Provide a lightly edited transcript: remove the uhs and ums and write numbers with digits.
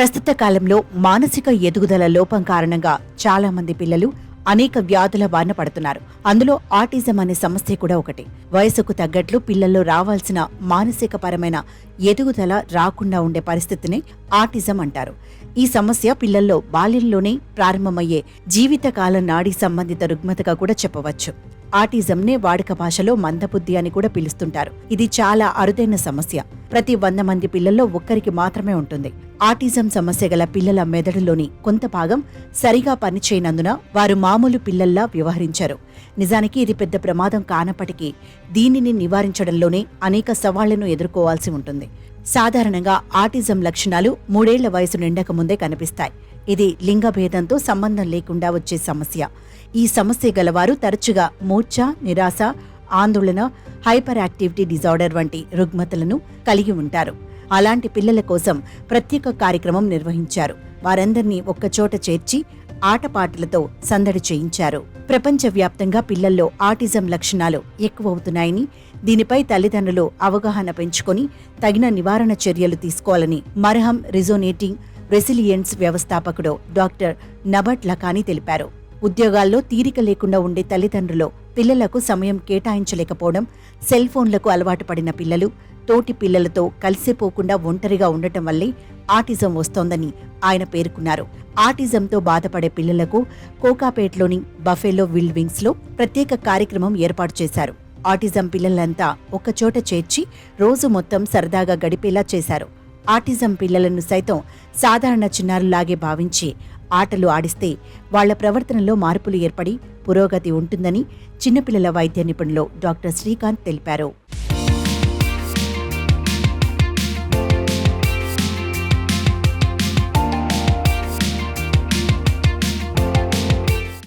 ప్రస్తుత కాలంలో మానసిక ఎదుగుదల లోపం కారణంగా చాలా మంది పిల్లలు అనేక వ్యాధుల బారిన పడుతున్నారు. అందులో ఆటిజం అనే సమస్య కూడా ఒకటి. వయసుకు తగ్గట్లు పిల్లల్లో రావాల్సిన మానసిక పరమైన ఎదుగుదల రాకుండా ఉండే పరిస్థితిని ఆటిజం అంటారు. ఈ సమస్య పిల్లల్లో బాల్యంలోనే ప్రారంభమయ్యే జీవితకాల నాడీ సంబంధిత రుగ్మతగా కూడా చెప్పవచ్చు. ఆటిజంనే వాడుక భాషలో మందబుద్ధి అని కూడా పిలుస్తుంటారు. ఇది చాలా అరుదైన సమస్య. ప్రతి 100 మంది పిల్లల్లో ఒక్కరికి మాత్రమే ఉంటుంది. ఆటిజం సమస్య గల పిల్లల మెదడులోని కొంత భాగం సరిగా పనిచేయనందున వారు మామూలు పిల్లల్లా వ్యవహరించారు. నిజానికి ఇది పెద్ద ప్రమాదం కానప్పటికీ దీనిని నివారించడంలోనే అనేక సవాళ్లను ఎదుర్కోవాల్సి ఉంటుంది. సాధారణంగా ఆటిజం లక్షణాలు 3 ఏళ్ల వయసు నిండక ముందే కనిపిస్తాయి. ఇది లింగభేదంతో సంబంధం లేకుండా వచ్చే సమస్య. ఈ సమస్య గలవారు తరచుగా మూర్ఛ, నిరాశ, ఆందోళన, హైపర్ యాక్టివిటీ డిజార్డర్ వంటి రుగ్మతలను కలిగి ఉంటారు. అలాంటి పిల్లల కోసం ప్రత్యేక కార్యక్రమం నిర్వహించారు. వారందర్నీ ఒక్కచోట చేర్చి ఆటపాటలతో సందడి చేయించారు. ప్రపంచవ్యాప్తంగా పిల్లల్లో ఆటిజం లక్షణాలు ఎక్కువవుతున్నాయని, దీనిపై తల్లిదండ్రులు అవగాహన పెంచుకొని తగిన నివారణ చర్యలు తీసుకోవాలని మర్హమ్ రిజోనేటింగ్ రెసిలియన్స్ వ్యవస్థాపకుడు డాక్టర్ నబట్ లఖానీ తెలిపారు. ఉద్యోగాల్లో తీరిక లేకుండా ఉండే తల్లిదండ్రులు పిల్లలకు సమయం కేటాయించలేకపోవడం, సెల్ ఫోన్లకు అలవాటు పడిన పిల్లలు తోటి పిల్లలతో కలిసిపోకుండా ఒంటరిగా ఉండటం వల్లే ఆటిజం వస్తోందని ఆయన పేర్కొన్నారు. ఆటిజంతో బాధపడే పిల్లలకు కోకాపేట్లోని బఫెలో విల్డ్ వింగ్స్ లో ప్రత్యేక కార్యక్రమం ఏర్పాటు చేశారు. ఆటిజం పిల్లలంతా ఒక్కచోట చేర్చి రోజు మొత్తం సరదాగా గడిపేలా చేశారు. ఆటిజం పిల్లలను సైతం సాధారణ చిన్నారులాగే భావించి ఆటలు ఆడిస్తే వాళ్ల ప్రవర్తనలో మార్పులు ఏర్పడి పురోగతి ఉంటుందని చిన్నపిల్లల వైద్య నిపుణులు డాక్టర్ శ్రీకాంత్ తెలిపారు.